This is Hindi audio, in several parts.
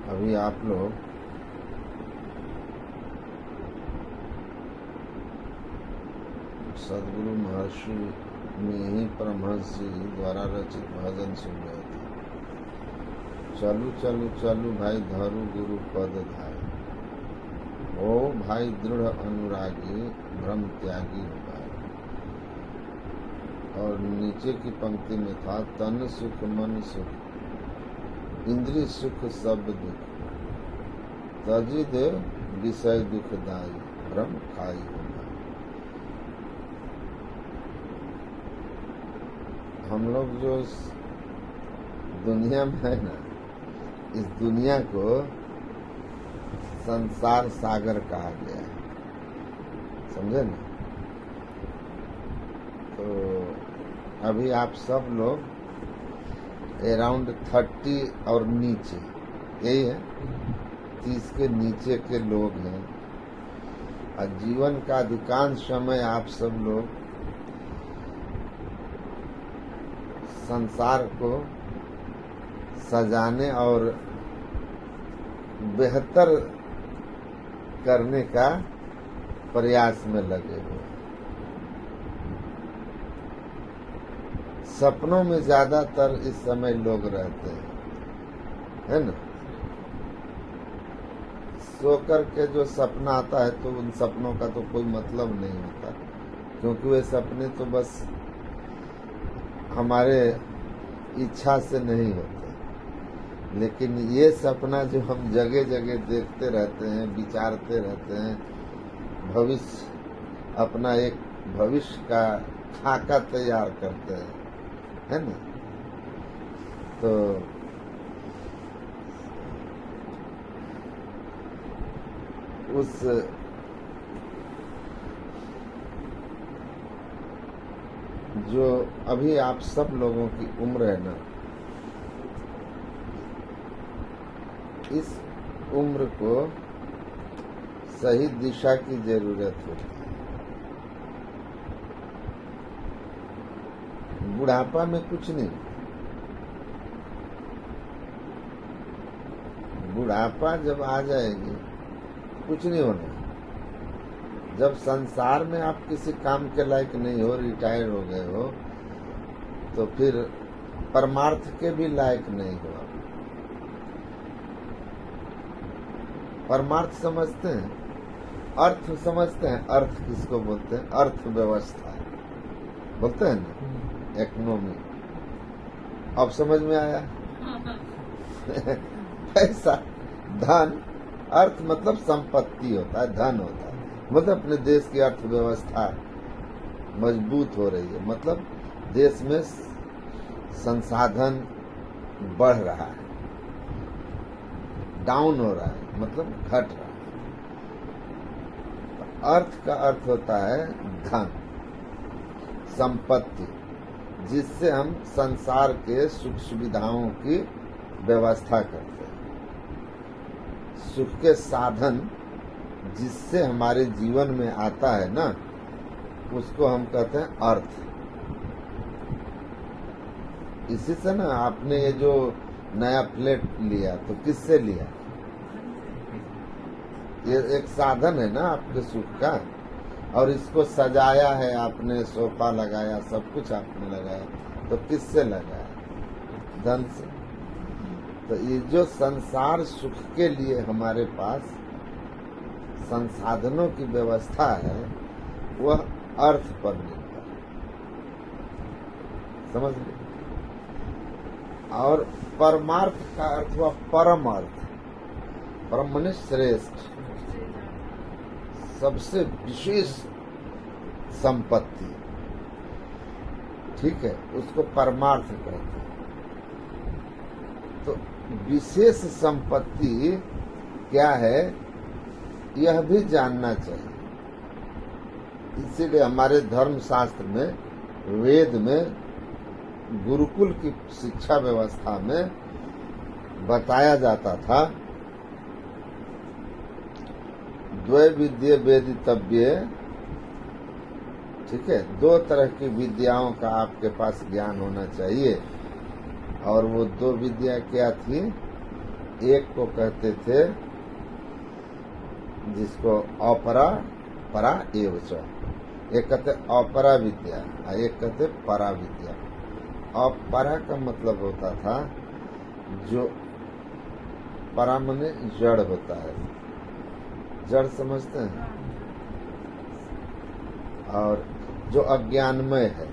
अभी आप लोग सदगुरु महर्षि मिहि परमहंस जी द्वारा रचित भजन सुन रहे थे। चलू चलू चलू भाई धरू गुरु पद धाय, ओ भाई दृढ़ अनुरागी भ्रम त्यागी हो भाई। और नीचे की पंक्ति में था तन सुख मन सुख इंद्रिय सुख सब दुख, तजी दे विषय दुखदाई भ्रम खाई हो भाई। हम लोग जो दुनिया में है ना, इस दुनिया को संसार सागर कहा गया है, समझे ना। तो अभी आप सब लोग अराउंड 30 और नीचे, यही है 30 के नीचे के लोग हैं। और जीवन का अधिकांश समय आप सब लोग संसार को सजाने और बेहतर करने का प्रयास में लगे हुए। सपनों में ज्यादातर इस समय लोग रहते हैं, है ना। सो करके जो सपना आता है तो उन सपनों का तो कोई मतलब नहीं होता, क्योंकि वे सपने तो बस हमारे इच्छा से नहीं होते। लेकिन ये सपना जो हम जगह जगह देखते रहते हैं, विचारते रहते हैं, भविष्य अपना एक भविष्य का खाका तैयार करते हैं, है ना। तो उस जो अभी आप सब लोगों की उम्र है ना, इस उम्र को सही दिशा की जरूरत होती है। बुढ़ापा में कुछ नहीं, बुढ़ापा जब आ जाएगी कुछ नहीं होना। जब संसार में आप किसी काम के लायक नहीं हो, रिटायर हो गए हो, तो फिर परमार्थ के भी लायक नहीं हो। परमार्थ समझते हैं, अर्थ समझते हैं। अर्थ किसको बोलते हैं? अर्थव्यवस्था बोलते हैं ना, इकोनॉमी। अब समझ में आया? पैसा, धन, अर्थ मतलब संपत्ति होता है, धन होता है। मतलब अपने देश की अर्थव्यवस्था मजबूत हो रही है, मतलब देश में संसाधन बढ़ रहा है। डाउन हो रहा है मतलब घट रहा है। अर्थ का अर्थ होता है धन, संपत्ति, जिससे हम संसार के सुख सुविधाओं की व्यवस्था करते हैं। सुख के साधन जिससे हमारे जीवन में आता है ना, उसको हम कहते हैं अर्थ। इसी से ना आपने ये जो नया फ्लैट लिया तो किससे लिया? ये एक साधन है ना आपके सुख का। और इसको सजाया है आपने, सोफा लगाया, सब कुछ आपने लगाया, तो किससे लगाया? धन से। तो ये जो संसार सुख के लिए हमारे पास संसाधनों की व्यवस्था है, वह अर्थ पर निर्भर, समझ लीजिए। और परमार्थ का अर्थ हुआ परम अर्थ। परम माने श्रेष्ठ, सबसे विशेष संपत्ति, ठीक है, उसको परमार्थ कहते हैं। तो विशेष संपत्ति क्या है, यह भी जानना चाहिए। इसीलिए हमारे धर्म शास्त्र में, वेद में, गुरुकुल की शिक्षा व्यवस्था में बताया जाता था, द्वय विद्ये वेदितव्ये, ठीक है, दो तरह की विद्याओं का आपके पास ज्ञान होना चाहिए। और वो दो विद्या क्या थी? एक को कहते थे जिसको अपरा परा एव च, एक कहते अपरा विद्या और एक कहते परा विद्या। अपरा का मतलब होता था जो परा माने जड़ होता है, जड़ समझते हैं, और जो अज्ञानमय है,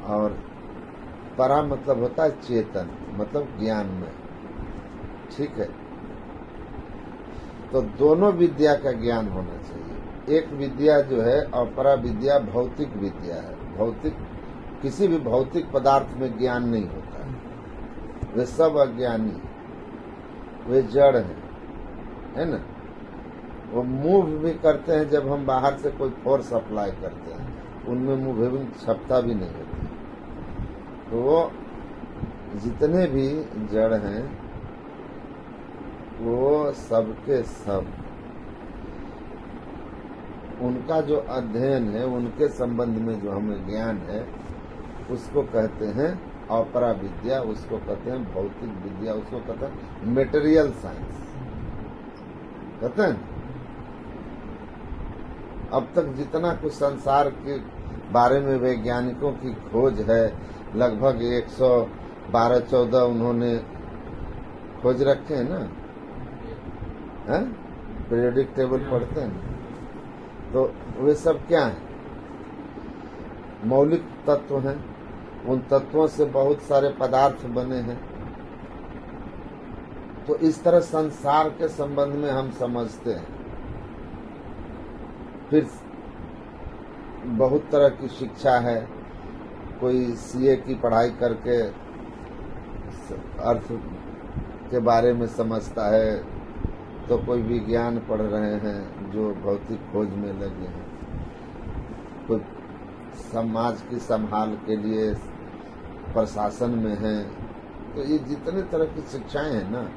और परा मतलब होता है चेतन, मतलब ज्ञानमय। ठीक है, तो दोनों विद्या का ज्ञान होना चाहिए। एक विद्या जो है अपरा विद्या भौतिक विद्या है, भौतिक किसी भी भौतिक पदार्थ में ज्ञान नहीं होता है, वे सब अज्ञानी, वे जड़ है ना। वो मूव भी करते हैं जब हम बाहर से कोई फोर्स अप्लाई करते हैं, उनमें मूविंग क्षमता भी नहीं होती। तो वो जितने भी जड़ हैं वो सबके सब, उनका जो अध्ययन है, उनके संबंध में जो हमें ज्ञान है, उसको कहते हैं अपरा विद्या, उसको कहते हैं भौतिक विद्या, उसको कहते हैं मेटेरियल साइंस, कहते हैं। अब तक जितना कुछ संसार के बारे में वैज्ञानिकों की खोज है, लगभग 112-14 उन्होंने खोज रखे हैं ना, पीरियोडिक टेबल पढ़ते हैं, तो वे सब क्या है? मौलिक तत्व हैं। उन तत्वों से बहुत सारे पदार्थ बने हैं। तो इस तरह संसार के संबंध में हम समझते हैं। फिर बहुत तरह की शिक्षा है, कोई सीए की पढ़ाई करके अर्थ के बारे में समझता है, तो कोई विज्ञान पढ़ रहे हैं जो भौतिक खोज में लगे हैं, कोई समाज की संभाल के लिए प्रशासन में है। तो ये जितने तरह की शिक्षाएं हैं ना,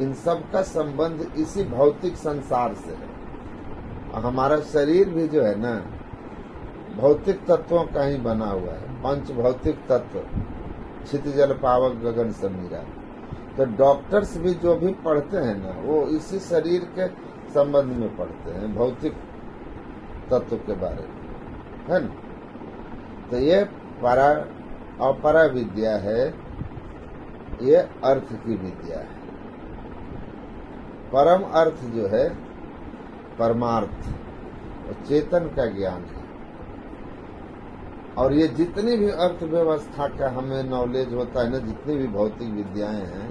इन सब का संबंध इसी भौतिक संसार से है। और हमारा शरीर भी जो है ना, भौतिक तत्वों का ही बना हुआ है, पंच भौतिक तत्व, क्षित जल पावक गगन समीरा। तो डॉक्टर्स भी जो भी पढ़ते हैं ना, वो इसी शरीर के संबंध में पढ़ते हैं, भौतिक तत्व के बारे में, है ना। तो ये अपरा विद्या है, ये अर्थ की विद्या है। परम अर्थ जो है परमार्थ और चेतन का ज्ञान है। और ये जितनी भी अर्थव्यवस्था का हमें नॉलेज होता है ना, जितनी भी भौतिक विद्याएं हैं,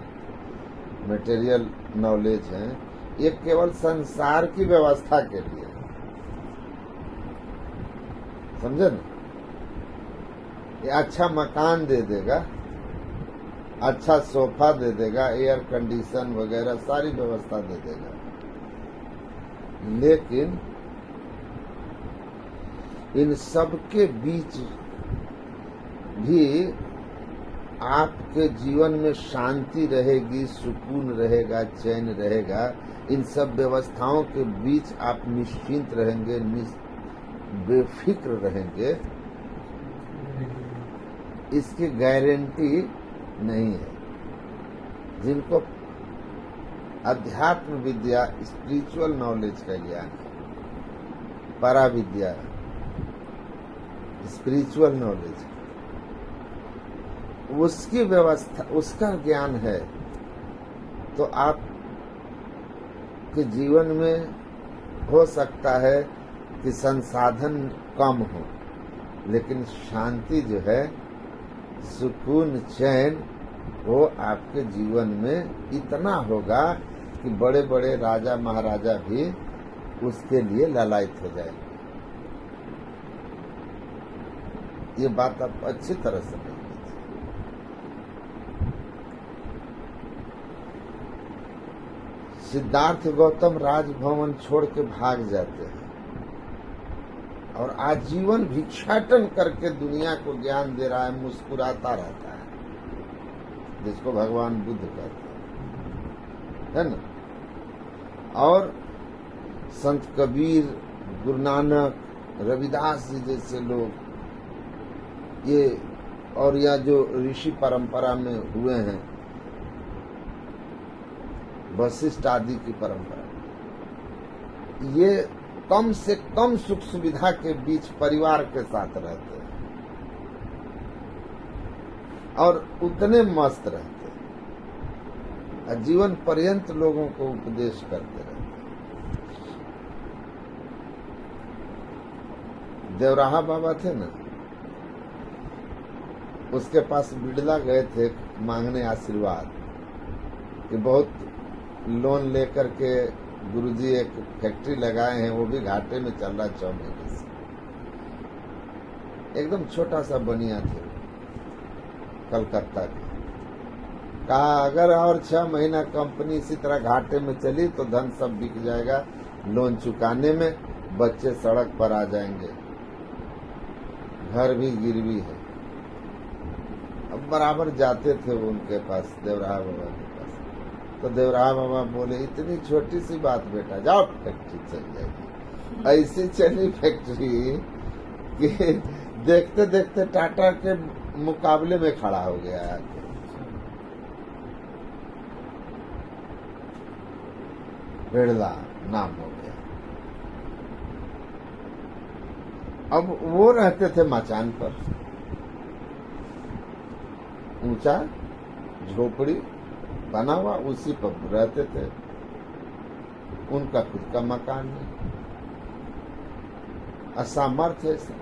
मटेरियल नॉलेज है, ये केवल संसार की व्यवस्था के लिए है, समझे ना। ये अच्छा मकान दे देगा, अच्छा सोफा दे देगा, एयर कंडीशन वगैरह सारी व्यवस्था दे देगा, लेकिन इन सब के बीच भी आपके जीवन में शांति रहेगी, सुकून रहेगा, चैन रहेगा। इन सब व्यवस्थाओं के बीच आप निश्चिंत रहेंगे, बेफिक्र रहेंगे, इसकी गारंटी नहीं है। जिनको अध्यात्म विद्या, स्पिरिचुअल नॉलेज का ज्ञान है, परा विद्या, स्पिरिचुअल नॉलेज, उसकी व्यवस्था, उसका ज्ञान है, तो आप के जीवन में हो सकता है कि संसाधन कम हो, लेकिन शांति जो है, सुकून, चैन, वो आपके जीवन में इतना होगा कि बड़े बड़े राजा महाराजा भी उसके लिए लालायित हो जाएंगे। ये बात आप अच्छी तरह समझ लीजिए। सिद्धार्थ गौतम राजभवन छोड़ के भाग जाते हैं और आजीवन भिक्षाटन करके दुनिया को ज्ञान दे रहा है, मुस्कुराता रहता है, जिसको भगवान बुद्ध कहते हैं, है ना। और संत कबीर, गुरु नानक, रविदास जी जैसे लोग, ये और या जो ऋषि परंपरा में हुए हैं, वशिष्ठ आदि की परंपरा, ये कम से कम सुख सुविधा के बीच परिवार के साथ रहते हैं और उतने मस्त रहते हैं और जीवन पर्यंत लोगों को उपदेश करते रहते हैं। देवराहा बाबा थे ना, उसके पास बिड़ला गए थे मांगने आशीर्वाद कि बहुत लोन लेकर के गुरुजी एक फैक्ट्री लगाए हैं, वो भी घाटे में चल रहा 6 महीने से। एकदम छोटा सा बनिया थे कलकत्ता के। कहा अगर और 6 महीना कंपनी इसी तरह घाटे में चली तो धन सब बिक जाएगा लोन चुकाने में, बच्चे सड़क पर आ जाएंगे, घर भी गिरवी है। अब बराबर जाते थे वो उनके पास, देवराहा बाबा के पास। तो देवराहा बाबा बोले इतनी छोटी सी बात बेटा, जाओ फैक्ट्री चल जाएगी। ऐसी चली फैक्ट्री कि देखते देखते टाटा के मुकाबले में खड़ा हो गया। बिड़ला नाम हो गया। अब वो रहते थे मचान पर, ऊंचा झोपड़ी बना हुआ, उसी पर रहते थे। उनका खुद का मकान नहीं, असामर्थ्य से।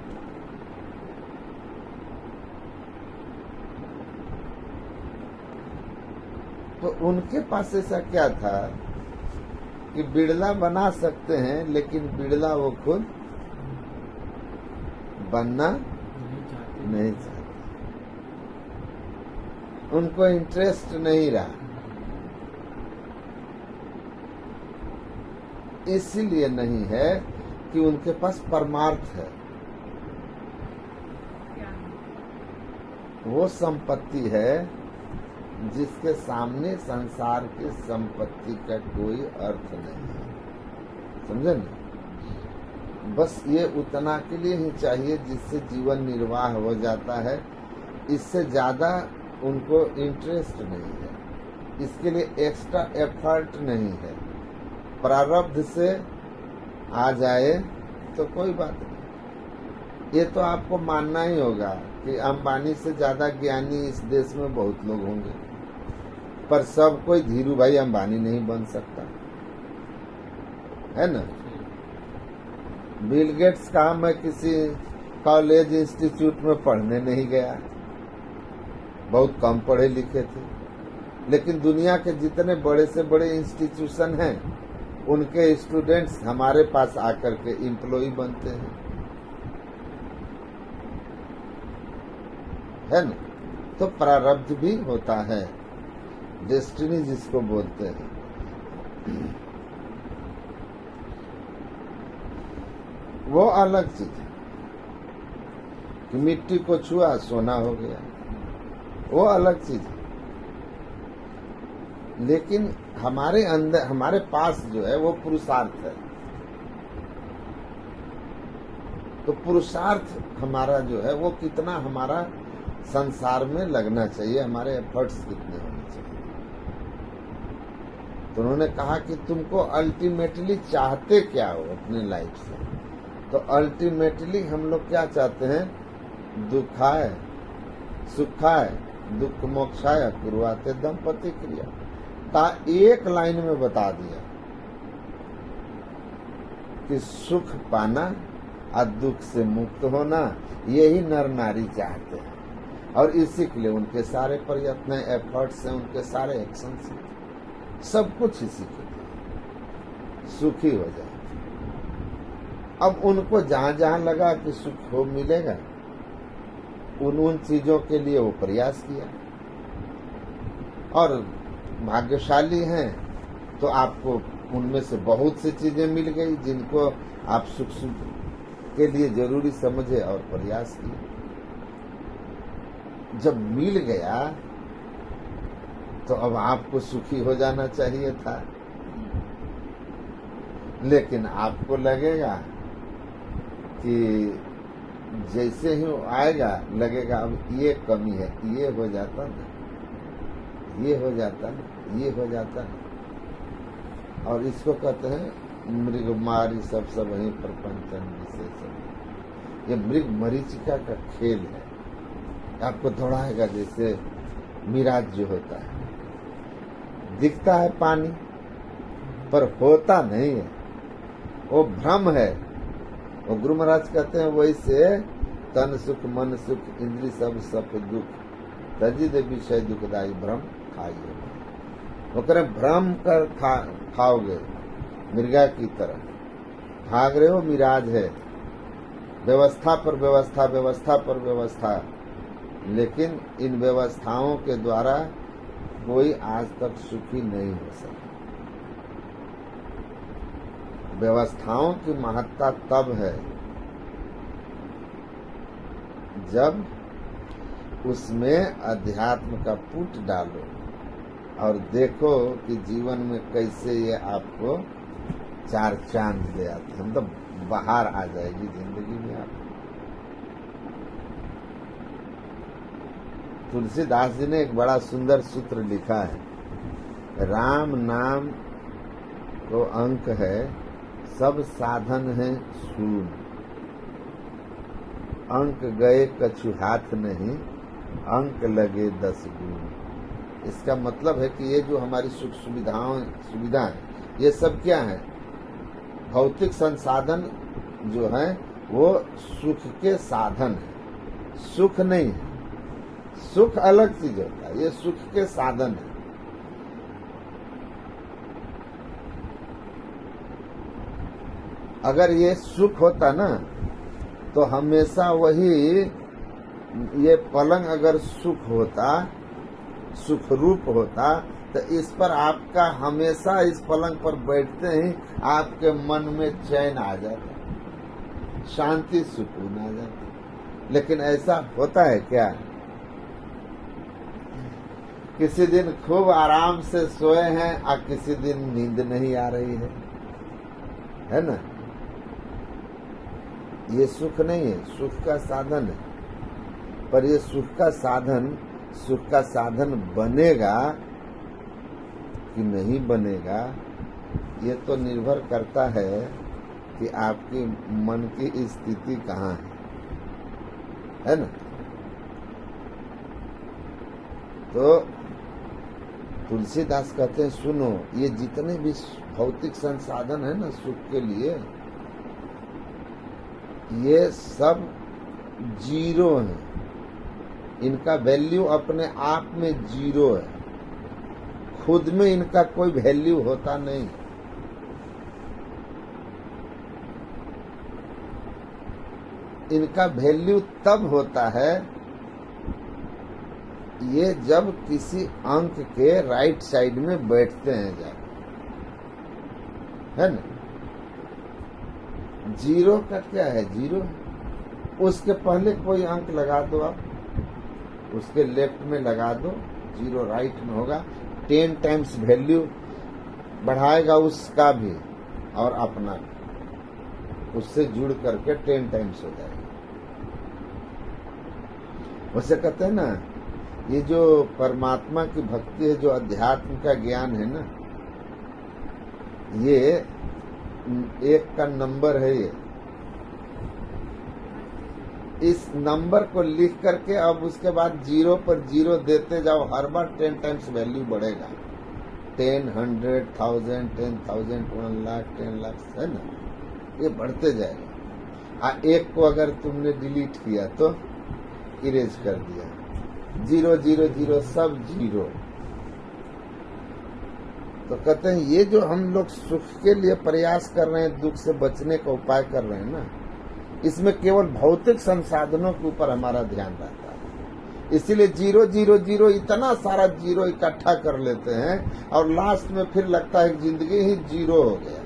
तो उनके पास ऐसा क्या था कि बिड़ला बना सकते हैं, लेकिन बिड़ला वो खुद बनना नहीं चाहते। उनको इंटरेस्ट नहीं रहा, इसीलिए नहीं है कि उनके पास परमार्थ है। वो संपत्ति है जिसके सामने संसार की संपत्ति का कोई अर्थ नहीं है। समझे ना? बस ये उतना के लिए ही चाहिए जिससे जीवन निर्वाह हो जाता है। इससे ज्यादा उनको इंटरेस्ट नहीं है, इसके लिए एक्स्ट्रा एफर्ट नहीं है। प्रारब्ध से आ जाए तो कोई बात नहीं। ये तो आपको मानना ही होगा कि अंबानी से ज्यादा ज्ञानी इस देश में बहुत लोग होंगे, पर सब कोई धीरू भाई अंबानी नहीं बन सकता है ना। बिल गेट्स कहा मैं किसी कॉलेज इंस्टीट्यूट में पढ़ने नहीं गया, बहुत कम पढ़े लिखे थे, लेकिन दुनिया के जितने बड़े से बड़े इंस्टीट्यूशन हैं उनके स्टूडेंट्स हमारे पास आकर के एम्प्लॉय बनते हैं, है ना। तो प्रारब्ध भी होता है, डेस्टिनी जिसको बोलते हैं। वो अलग चीज है कि मिट्टी को छुआ सोना हो गया, वो अलग चीज है। लेकिन हमारे अंदर, हमारे पास जो है वो पुरुषार्थ है। तो पुरुषार्थ हमारा जो है वो कितना हमारा संसार में लगना चाहिए, हमारे एफर्ट्स कितने होने चाहिए। तो उन्होंने कहा कि तुमको अल्टीमेटली चाहते क्या हो अपनी लाइफ से। तो अल्टीमेटली हम लोग क्या चाहते हैं? दुखाय सुखाय दुख मोक्षाय कुर्वाते दंपति क्रिया का एक लाइन में बता दिया कि सुख पाना और दुख से मुक्त होना, यही नर नारी चाहते हैं। और इसी के लिए उनके सारे प्रयत्न, एफर्ट्स हैं, उनके सारे एक्शंस हैं, सब कुछ इसी के लिए सुखी हो जाए। अब उनको जहां जहां लगा कि सुख हो मिलेगा, उन चीजों के लिए वो प्रयास किया। और भाग्यशाली हैं तो आपको उनमें से बहुत सी चीजें मिल गई जिनको आप सुख के लिए जरूरी समझे और प्रयास किए। जब मिल गया तो अब आपको सुखी हो जाना चाहिए था, लेकिन आपको लगेगा कि जैसे ही वो आएगा लगेगा अब ये कमी है, ये हो जाता ना, ये हो जाता ना, ये हो जाता ना। और इसको कहते हैं मृग मारी सब वहीं प्रपंचन विशेष। ये मृग मरीचिका का खेल है, आपको दौड़ाएगा जैसे मिराज जो होता है, दिखता है पानी पर होता नहीं है, वो भ्रम है। वो गुरु महाराज कहते हैं वैसे तन सुख मन सुख इंद्री सब सप दुख तजिद विषय दुखदाई भ्रम खाइए। वो करें भ्रम कर खाओगे मृगा की तरह, भाग रहे हो, मिराज है, व्यवस्था पर व्यवस्था, व्यवस्था पर व्यवस्था, लेकिन इन व्यवस्थाओं के द्वारा कोई आज तक सुखी नहीं हो सका। व्यवस्थाओं की महत्ता तब है जब उसमें अध्यात्म का पुट डालो और देखो कि जीवन में कैसे ये आपको चार चांद दे आते, मतलब बाहर आ जाएगी जिंदगी में आप। तुलसीदास जी ने एक बड़ा सुंदर सूत्र लिखा है, राम नाम तो अंक है, सब साधन है शून्य, अंक गए कछु हाथ नहीं, अंक लगे 10 गुण। इसका मतलब है कि ये जो हमारी सुख सुविधा है, ये सब क्या है? भौतिक संसाधन जो है वो सुख के साधन है, सुख नहीं है। सुख अलग चीज होता है, ये सुख के साधन है। अगर ये सुख होता ना तो हमेशा वही, ये पलंग अगर सुख होता, सुख रूप होता, तो इस पर आपका हमेशा इस पलंग पर बैठते ही आपके मन में चैन आ जाता, शांति सुकून आ जाता। लेकिन ऐसा होता है क्या? किसी दिन खूब आराम से सोए हैं और किसी दिन नींद नहीं आ रही है ना? ये सुख नहीं है, सुख का साधन है। पर ये सुख का साधन बनेगा कि नहीं बनेगा, ये तो निर्भर करता है कि आपकी मन की स्थिति कहाँ है ना? तो तुलसीदास कहते हैं सुनो, ये जितने भी भौतिक संसाधन है ना सुख के लिए, ये सब जीरो है, इनका वैल्यू अपने आप में जीरो है, खुद में इनका कोई वैल्यू होता नहीं। इनका वैल्यू तब होता है ये जब किसी अंक के राइट साइड में बैठते हैं जाकर, है ना? जीरो का क्या है? जीरो, उसके पहले कोई अंक लगा दो आप, उसके लेफ्ट में लगा दो, जीरो राइट में होगा, 10 टाइम्स वैल्यू बढ़ाएगा उसका भी और अपना भी, उससे जुड़ करके 10 टाइम्स हो जाएगा। वैसे कहते हैं ना, ये जो परमात्मा की भक्ति है, जो अध्यात्म का ज्ञान है ना, ये एक का नंबर है। ये इस नंबर को लिख करके अब उसके बाद जीरो पर जीरो देते जाओ, हर बार 10 टाइम्स वैल्यू बढ़ेगा। 10, 100, 1000, 10,000, 1 लाख, 10 लाख, है ना? ये बढ़ते जाएगा। एक को अगर तुमने डिलीट किया तो इरेज कर दिया, 0, 0, 0 सब जीरो। तो कहते हैं ये जो हम लोग सुख के लिए प्रयास कर रहे हैं, दुख से बचने का उपाय कर रहे हैं ना, इसमें केवल भौतिक संसाधनों के ऊपर हमारा ध्यान रहता है। इसीलिए 0, 0, 0 इतना सारा जीरो इकट्ठा कर लेते हैं और लास्ट में फिर लगता है कि जिंदगी ही जीरो हो गया।